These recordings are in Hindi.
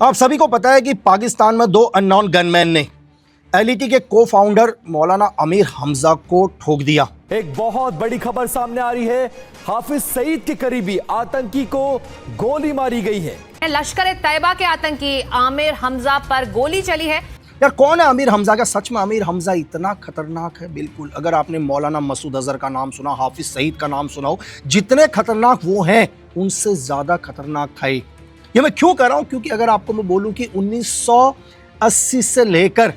आप सभी को पता है कि पाकिस्तान में दो अननोन गनमैन ने एलईटी के को फाउंडर मौलाना आमिर हमजा को ठोक दिया। एक बहुत बड़ी खबर सामने आ रही है। हाफिज सईद के करीबी आतंकी को गोली मारी गई है। लश्कर तैयबा के आतंकी आमिर हमजा पर गोली चली है। यार कौन है आमिर हमजा? क्या सच में आमिर हमजा इतना खतरनाक है? बिल्कुल। अगर आपने मौलाना मसूद अजहर का नाम सुना, हाफिज सईद का नाम सुना हो, जितने खतरनाक वो हैं उनसे ज्यादा खतरनाक था ये मैं क्यों कह रहा हूं? क्योंकि अगर आपको मैं बोलूं कि 1980 से लेकर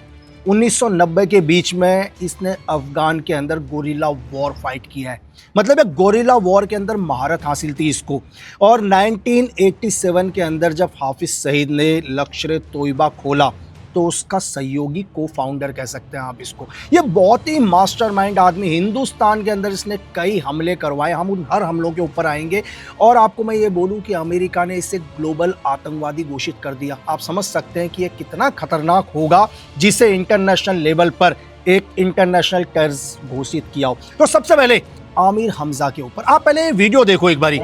1990 के बीच में इसने अफगान के अंदर गोरिल्ला वॉर फाइट किया है। मतलब एक गोरिल्ला वॉर के अंदर महारत हासिल थी इसको। और 1987 के अंदर जब हाफिज सईद ने लश्कर तोयबा खोला तो उसका सहयोगी को फाउंडर कह सकते हैं आप इसको। ये बहुत ही मास्टरमाइंड आदमी, हिंदुस्तान के अंदर इसने कई हमले करवाए। हम उन हर हमलों के ऊपर आएंगे। और आपको मैं ये बोलूं कि अमेरिका ने इसे ग्लोबल आतंकवादी घोषित कर दिया। आप समझ सकते हैं कि ये कितना खतरनाक होगा जिसे इंटरनेशनल लेवल पर एक इंटरनेशनल टेररिस्ट घोषित किया हो। तो सबसे पहले आमिर हमजा के ऊपर आप पहले वीडियो देखो एक बारी।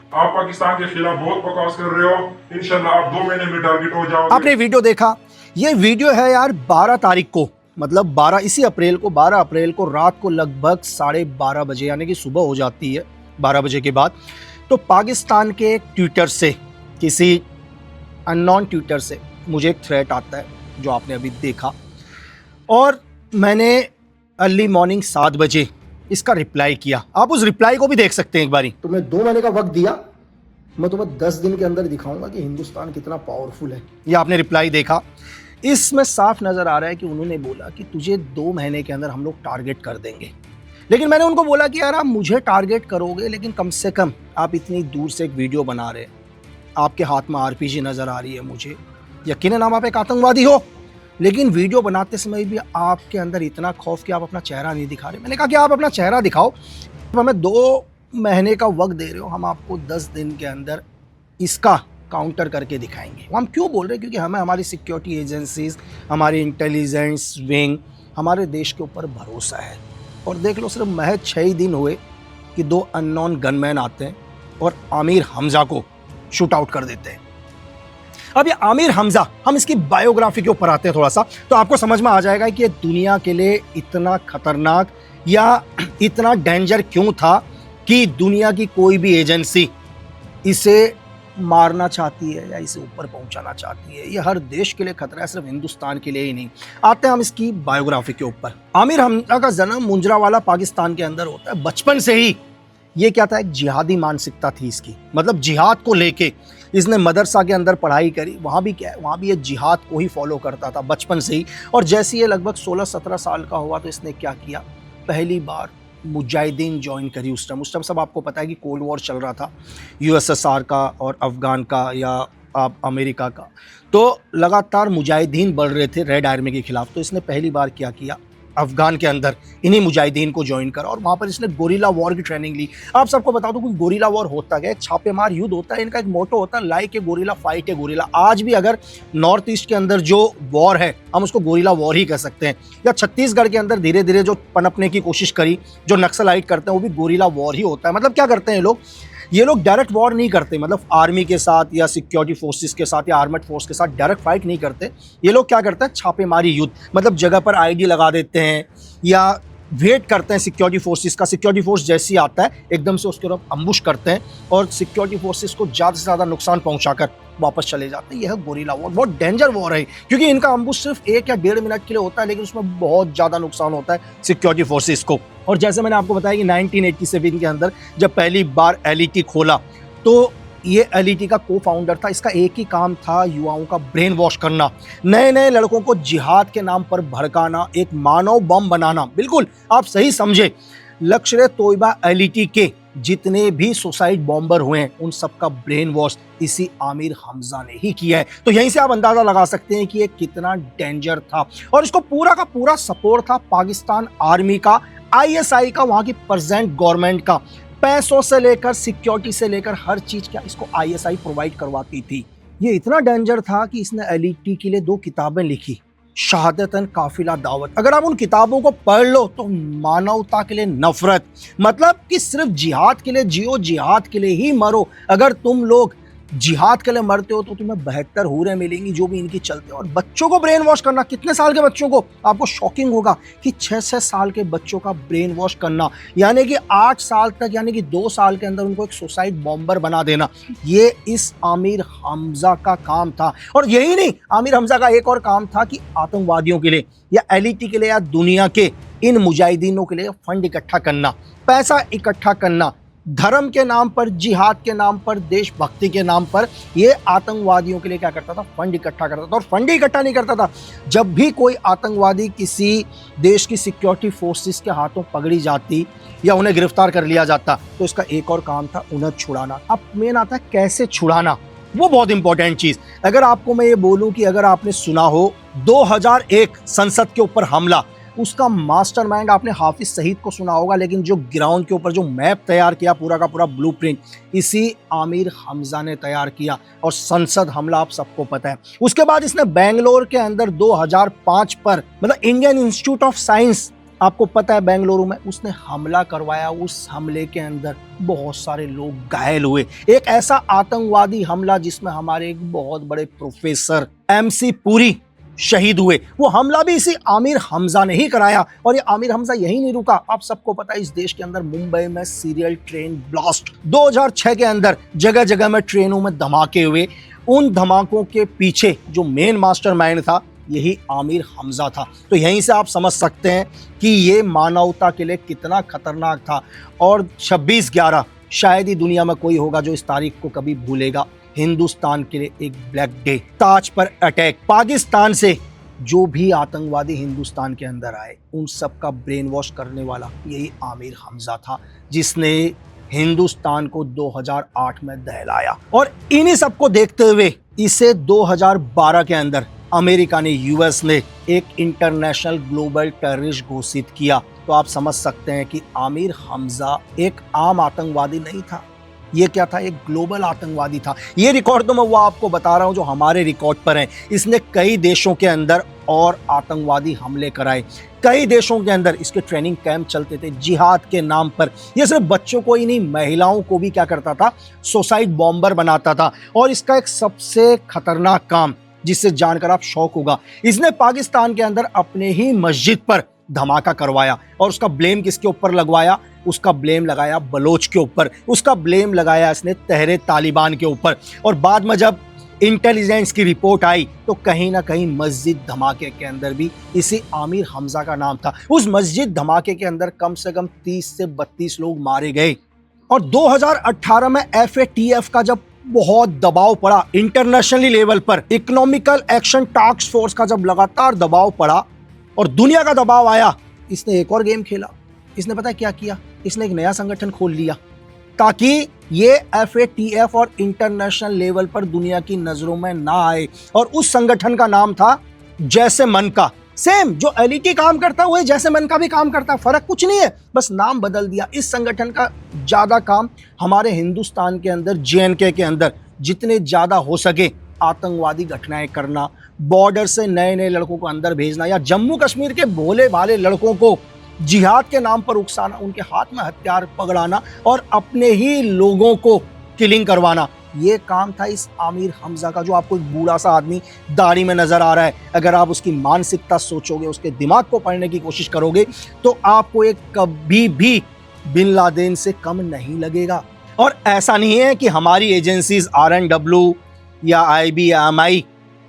आप पाकिस्तान के खिलाफ बहुत बकवास कर रहे हो। इंशाल्लाह आप 2 महीने में टारगेट हो जाओगे। आपने वीडियो देखा? ये वीडियो है यार 12 तारीख को, मतलब 12 अप्रैल को रात को लगभग 12:30 बजे, यानी कि सुबह हो जाती है 12 बजे के बाद। तो पाकिस्तान के एक ट्विटर से, किसी अननोन ट्विटर से मुझे एक थ्रेट आता है जो आपने अभी देखा। और मैंने अर्ली मॉर्निंग 7 बजे इसका रिप्लाई किया। आप उस रिप्लाई को भी देख सकते हैं एक बारी। तुम्हें 2 महीने का वक्त दिया, मैं तुम्हें 10 दिन के अंदर दिखाऊंगा कि हिंदुस्तान कितना पावरफुल है। ये आपने रिप्लाई देखा। इसमें साफ नजर आ रहा है कि उन्होंने बोला कि तुझे 2 महीने के अंदर हम लोग टारगेट कर देंगे। लेकिन मैंने उनको बोला कि यार आप मुझे टारगेट करोगे, लेकिन कम से कम आप इतनी दूर से एक वीडियो बना रहे हैं, आपके हाथ में आरपीजी नजर आ रही है, मुझे यकीनन आप एक आतंकवादी हो, लेकिन वीडियो बनाते समय भी आपके अंदर इतना खौफ कि आप अपना चेहरा नहीं दिखा रहे। मैंने कहा कि आप अपना चेहरा दिखाओ। तो हमें 2 महीने का वक्त दे रहे हो, हम आपको 10 दिन के अंदर इसका काउंटर करके दिखाएंगे। हम क्यों बोल रहे हैं? क्योंकि हमें हमारी सिक्योरिटी एजेंसीज, हमारी इंटेलिजेंस विंग, हमारे देश के ऊपर भरोसा है। और देख लो, सिर्फ महज 6 ही दिन हुए कि 2 अननोन गनमैन आते हैं और आमिर हमजा को शूट आउट कर देते हैं। अब ये आमिर हमजा, हम इसकी बायोग्राफी के ऊपर आते हैं थोड़ा सा, तो आपको समझ में आ जाएगा कि ये दुनिया के लिए इतना खतरनाक या इतना डेंजर क्यों था कि दुनिया की कोई भी एजेंसी इसे मारना चाहती है या इसे ऊपर पहुंचाना चाहती है। ये हर देश के लिए खतरा है, सिर्फ हिंदुस्तान के लिए ही नहीं। आते हैं हम इसकी बायोग्राफी के ऊपर। आमिर हमजा का जन्म मुंजरावाला पाकिस्तान के अंदर होता है। बचपन से ही ये क्या था, एक जिहादी मानसिकता थी इसकी। मतलब जिहाद को लेके इसने मदरसा के अंदर पढ़ाई करी। वहाँ भी क्या है, वहाँ भी ये जिहाद को ही फॉलो करता था बचपन से ही। और जैसे ये लगभग 16-17 साल का हुआ तो इसने क्या किया, पहली बार मुजाहिदीन ज्वाइन करी। उस टाइम सब आपको पता है कि कोल्ड वॉर चल रहा था, यूएसएसआर का और अफगान का या आप अमेरिका का। तो लगातार मुजाहिदीन बढ़ रहे थे रेड आर्मी के खिलाफ। तो इसने पहली बार क्या किया, अफगान के अंदर इन्हीं मुजाहिदीन को ज्वाइन करा और वहाँ पर इसने गोरिल्ला वॉर की ट्रेनिंग ली। आप सबको बता दूं कि गोरिल्ला वॉर होता क्या है, छापेमार युद्ध होता है। इनका एक मोटो होता है, like a gorilla fight A gorilla. आज भी अगर नॉर्थ ईस्ट के अंदर जो वॉर है, हम उसको गोरिल्ला वॉर ही कह सकते हैं। या छत्तीसगढ़ के अंदर धीरे धीरे जो पनपने की कोशिश करी, जो नक्सलाइट करते हैं, वो भी गोरिल्ला वॉर ही होता है। मतलब क्या करते हैं ये लोग डायरेक्ट वॉर नहीं करते, मतलब आर्मी के साथ या सिक्योरिटी फोर्सेस के साथ या आर्मड फोर्स के साथ डायरेक्ट फाइट नहीं करते। ये लोग क्या करते हैं, छापेमारी युद्ध। मतलब जगह पर आईडी लगा देते हैं या वेट करते हैं सिक्योरिटी फोर्सेस का। सिक्योरिटी फोर्स जैसे ही आता है एकदम से उसके ऊपर अम्बुश करते हैं और सिक्योरिटी फोर्सेस को ज़्यादा से ज़्यादा नुकसान पहुंचाकर वापस चले जाते हैं। यह गोरिल्ला वॉर बहुत डेंजर वॉर है, क्योंकि इनका अम्बुश सिर्फ 1 या 1.5 मिनट के लिए होता है, लेकिन उसमें बहुत ज़्यादा नुकसान होता है सिक्योरिटी फोर्सेस को। और जैसे मैंने आपको बताया कि 1987 के अंदर जब पहली बार एलईटी खोला तो ये एलईटी का को फाउंडर था। इसका एक ही काम था, युवाओं का ब्रेन वॉश करना, नए नए लड़कों को जिहाद के नाम पर भड़काना, एक मानव बम बनाना। बिल्कुल आप सही समझे। लश्कर तोयबा एलईटी के जितने भी सुसाइड बॉम्बर हुए हैं उन सबका ब्रेन वॉश इसी आमिर हमजा ने ही किया है। तो यहीं से आप अंदाजा लगा सकते हैं कि ये कितना डेंजर था। और इसको पूरा का पूरा सपोर्ट था पाकिस्तान आर्मी का, आईएसआई का, वहां की प्रेजेंट गवर्नमेंट का। पैसों से लेकर सिक्योरिटी से लेकर हर चीज क्या इसको आईएसआई प्रोवाइड करवाती थी। ये इतना डेंजर था कि इसने एलईटी के लिए 2 किताबें लिखी शहादतन काफिला दावत, अगर आप उन किताबों को पढ़ लो तो मानवता के लिए नफरत, मतलब कि सिर्फ जिहाद के लिए जियो, जिहाद के लिए ही मरो। अगर तुम लोग जिहाद के लिए मरते हो तो तुम्हें 72 हूरें मिलेंगी जो भी इनकी चलते हैं। और बच्चों को ब्रेन वॉश करना, कितने साल के बच्चों को, आपको शॉकिंग होगा कि 6 साल के बच्चों का ब्रेन वॉश करना, यानी कि 8 साल तक, यानी कि 2 साल के अंदर उनको एक सुसाइड बॉम्बर बना देना, ये इस आमिर हमजा का काम था। और यही नहीं, आमिर हमजा का एक और काम था कि आतंकवादियों के लिए या एलिटी के लिए या दुनिया के इन मुजाहिदीनों के लिए फंड इकट्ठा करना, पैसा इकट्ठा करना, धर्म के नाम पर, जिहाद के नाम पर, देशभक्ति के नाम पर ये आतंकवादियों के लिए क्या करता था, फंड इकट्ठा करता था। और फंड इकट्ठा नहीं करता था, जब भी कोई आतंकवादी किसी देश की सिक्योरिटी फोर्सेस के हाथों पकड़ी जाती या उन्हें गिरफ्तार कर लिया जाता तो इसका एक और काम था, उन्हें छुड़ाना। अब मेन आता है कैसे छुड़ाना, वो बहुत इंपॉर्टेंट चीज। अगर आपको मैं ये बोलूं कि अगर आपने सुना हो 2001 संसद के ऊपर हमला, उसका मास्टरमाइंड आपने हाफिज सईद को सुना होगा, लेकिन जो ग्राउंड के ऊपर जो मैप तैयार किया, पूरा का पूरा ब्लूप्रिंट, इसी आमिर हमजा ने तैयार किया। और संसद हमला आप सबको पता है। उसके बाद इसने बेंगलोर के अंदर 2005 पर, मतलब इंडियन इंस्टीट्यूट ऑफ साइंस, आपको पता है बेंगलुरु में, उसने हमला करवाया। उस हमले के अंदर बहुत सारे लोग घायल हुए। एक ऐसा आतंकवादी हमला जिसमें हमारे एक बहुत बड़े प्रोफेसर MC पुरी शहीद हुए। वो हमला भी इसी आमिर हमजा ने ही कराया। और ये आमिर हमजा यही नहीं रुका, आप सबको पता है इस देश के अंदर मुंबई में सीरियल ट्रेन ब्लास्ट 2006 के अंदर जगह जगह में ट्रेनों में धमाके हुए। उन धमाकों के पीछे जो मेन मास्टरमाइंड था यही आमिर हमजा था। तो यहीं से आप समझ सकते हैं कि ये मानवता के लिए कितना खतरनाक था। और 26/11 शायद ही दुनिया में कोई होगा जो इस तारीख को कभी भूलेगा। हिंदुस्तान के लिए एक ब्लैक डे। ताज पर अटैक, पाकिस्तान से जो भी आतंकवादी हिंदुस्तान के अंदर आए उन सब का ब्रेन वॉश करने वाला यही आमिर हमजा था, जिसने हिंदुस्तान को 2008 में दहलाया। और इन्हीं सबको देखते हुए इसे 2012 के अंदर अमेरिका ने, US ने एक इंटरनेशनल ग्लोबल टेररिस्ट घोषित किया। तो आप समझ सकते हैं कि आमिर हमजा एक आम आतंकवादी नहीं था, ये क्या था, एक ग्लोबल आतंकवादी था। ये रिकॉर्ड तो मैं वो आपको बता रहा हूँ जो हमारे रिकॉर्ड पर हैं। इसने कई देशों के अंदर और आतंकवादी हमले कराए, कई देशों के अंदर इसके ट्रेनिंग कैंप चलते थे जिहाद के नाम पर। ये सिर्फ बच्चों को ही नहीं, महिलाओं को भी क्या करता था, सुसाइड बॉम्बर बनाता था। और इसका एक सबसे खतरनाक काम जिससे जानकर आप शौक होगा, इसने पाकिस्तान के अंदर अपने ही मस्जिद पर धमाका करवाया। और उसका ब्लेम किसके ऊपर लगवाया, उसका ब्लेम लगाया बलोच के ऊपर, उसका ब्लेम लगाया इसने तहरे तालिबान के ऊपर। और बाद में जब इंटेलिजेंस की रिपोर्ट आई तो कहीं ना कहीं मस्जिद धमाके के अंदर भी इसी आमिर हमजा का नाम था। उस मस्जिद धमाके के अंदर कम से कम 30 से 32 लोग मारे गए। और 2018 में FATF का जब बहुत दबाव पड़ा इंटरनेशनली लेवल पर, इकोनॉमिकल एक्शन टास्क फोर्स का जब लगातार दबाव पड़ा और दुनिया का दबाव आया, इसने एक और गेम खेला। इसने पता है क्या किया, इसने एक नया संगठन खोल लिया ताकि ये FATF और इंटरनेशनल लेवल पर दुनिया की नजरों में ना आए। और उस संगठन का नाम था जैसे मन का। सेम जो एलिटी काम करता है वही जैसे मन का भी काम करता है, फर्क कुछ नहीं है, बस नाम बदल दिया। इस संगठन का ज्यादा काम हमारे हिंदुस्तान के अंदर, JNK के अंदर जितने ज्यादा हो सके आतंकवादी घटनाएं करना, बॉर्डर से नए नए लड़कों को अंदर भेजना, या जम्मू कश्मीर के भोले भाले लड़कों को जिहाद के नाम पर उकसाना, उनके हाथ में हथियार पकड़ाना और अपने ही लोगों को किलिंग करवाना। ये काम था इस आमिर हमजा का, जो आपको एक बूढ़ा सा आदमी दाढ़ी में नजर आ रहा है। अगर आप उसकी मानसिकता सोचोगे, उसके दिमाग को पढ़ने की कोशिश करोगे तो आपको एक कभी भी बिन लादेन से कम नहीं लगेगा। और ऐसा नहीं है कि हमारी एजेंसीज RNW या IB या MI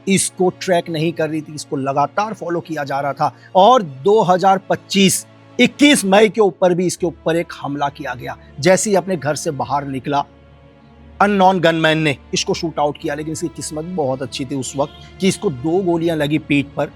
इसको ट्रैक नहीं कर रही थी, इसको लगातार फॉलो किया जा रहा था। और 2025 21 मई के ऊपर भी इसके ऊपर एक हमला किया गया। जैसे ही अपने घर से बाहर निकला, अननोन गनमैन ने इसको शूट आउट किया, लेकिन इसकी किस्मत बहुत अच्छी थी उस वक्त कि इसको 2 गोलियां लगी पीठ पर।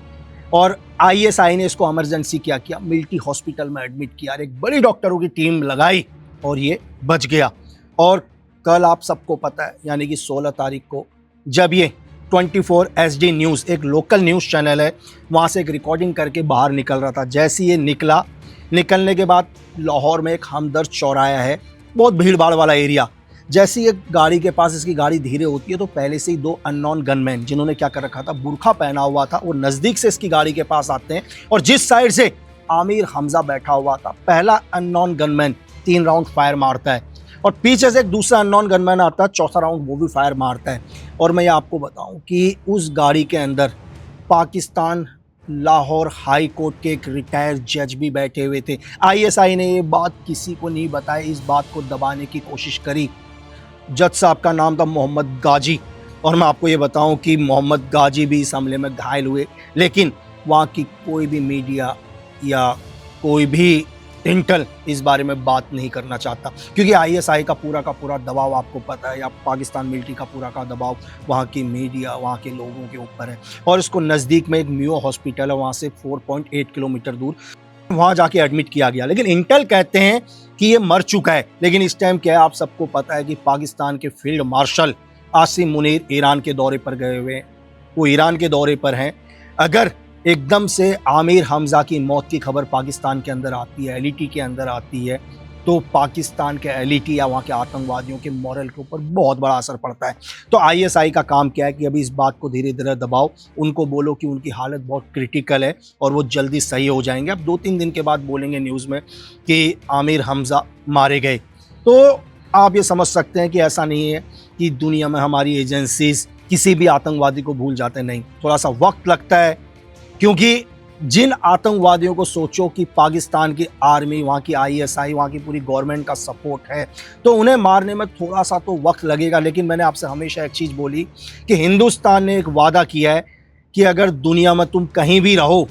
और ISI ने इसको इमरजेंसी क्या किया, मिलिट्री हॉस्पिटल में एडमिट किया, एक बड़ी डॉक्टरों की टीम लगाई और ये बच गया। और कल आप सबको पता है, यानी कि 16 तारीख को, जब ये 24 SD न्यूज़, एक लोकल न्यूज़ चैनल है, वहाँ से एक रिकॉर्डिंग करके बाहर निकल रहा था। जैसे ये निकला, निकलने के बाद लाहौर में एक हमदर्द चौराहा है, बहुत भीड़ भाड़ वाला एरिया, जैसे ही एक गाड़ी के पास इसकी गाड़ी धीरे होती है तो पहले से ही दो अननोन गनमैन जिन्होंने क्या कर रखा था, बुर्खा पहना हुआ था, वो नजदीक से इसकी गाड़ी के पास आते हैं और जिस साइड से आमिर हमजा बैठा हुआ था, पहला अननोन गनमैन 3 राउंड फायर मारता है और पीछे से एक दूसरा अननोन गनमैन आता है, चौथा राउंड वो भी फायर मारता है। और मैं आपको बताऊं कि उस गाड़ी के अंदर पाकिस्तान लाहौर हाई कोर्ट के एक रिटायर्ड जज भी बैठे हुए थे। आईएसआई ने ये बात किसी को नहीं बताई, इस बात को दबाने की कोशिश करी। जज साहब का नाम था मोहम्मद गाजी और मैं आपको ये बताऊं कि मोहम्मद गाजी भी इस हमले में घायल हुए, लेकिन वहाँ की कोई भी मीडिया या कोई भी इंटेल इस बारे में बात नहीं करना चाहता, क्योंकि आईएसआई का पूरा दबाव आपको पता है, या पाकिस्तान मिलिट्री का पूरा का दबाव वहाँ की मीडिया, वहाँ के लोगों के ऊपर है। और इसको नज़दीक में एक मियो हॉस्पिटल है, वहाँ से 4.8 किलोमीटर दूर, वहाँ जाके एडमिट किया गया। लेकिन इंटेल कहते हैं कि ये मर चुका है। लेकिन इस टाइम क्या है, आप सबको पता है कि पाकिस्तान के field marshal Asim Munir Iran के दौरे पर गए हुए हैं, वो ईरान के दौरे पर हैं। अगर एकदम से आमिर हमजा की मौत की खबर पाकिस्तान के अंदर आती है, एलईटी के अंदर आती है, तो पाकिस्तान के एलईटी या वहाँ के आतंकवादियों के मॉरल के ऊपर बहुत बड़ा असर पड़ता है। तो आईएसआई का काम क्या है कि अभी इस बात को धीरे धीरे दबाओ, उनको बोलो कि उनकी हालत बहुत क्रिटिकल है और वो जल्दी सही हो जाएंगे। अब 2-3 दिन के बाद बोलेंगे न्यूज़ में कि आमिर हमजा मारे गए, तो आप ये समझ सकते हैं कि ऐसा नहीं है कि दुनिया में हमारी एजेंसीज किसी भी आतंकवादी को भूल जाते, नहीं, थोड़ा सा वक्त लगता है। क्योंकि जिन आतंकवादियों को सोचो कि पाकिस्तान की आर्मी, वहाँ की आईएसआई, वहाँ की पूरी गवर्नमेंट का सपोर्ट है, तो उन्हें मारने में थोड़ा सा तो वक्त लगेगा। लेकिन मैंने आपसे हमेशा एक चीज़ बोली कि हिंदुस्तान ने एक वादा किया है कि अगर दुनिया में तुम कहीं भी रहो,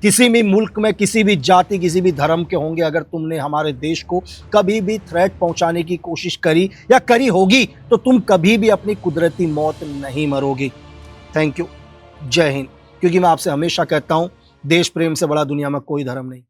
किसी भी मुल्क में, किसी भी जाति, किसी भी धर्म के होंगे, अगर तुमने हमारे देश को कभी भी थ्रेट पहुँचाने की कोशिश करी या करी होगी, तो तुम कभी भी अपनी कुदरती मौत नहीं मरोगी। थैंक यू, जय हिंद। क्योंकि मैं आपसे हमेशा कहता हूँ, देश प्रेम से बड़ा दुनिया में कोई धर्म नहीं।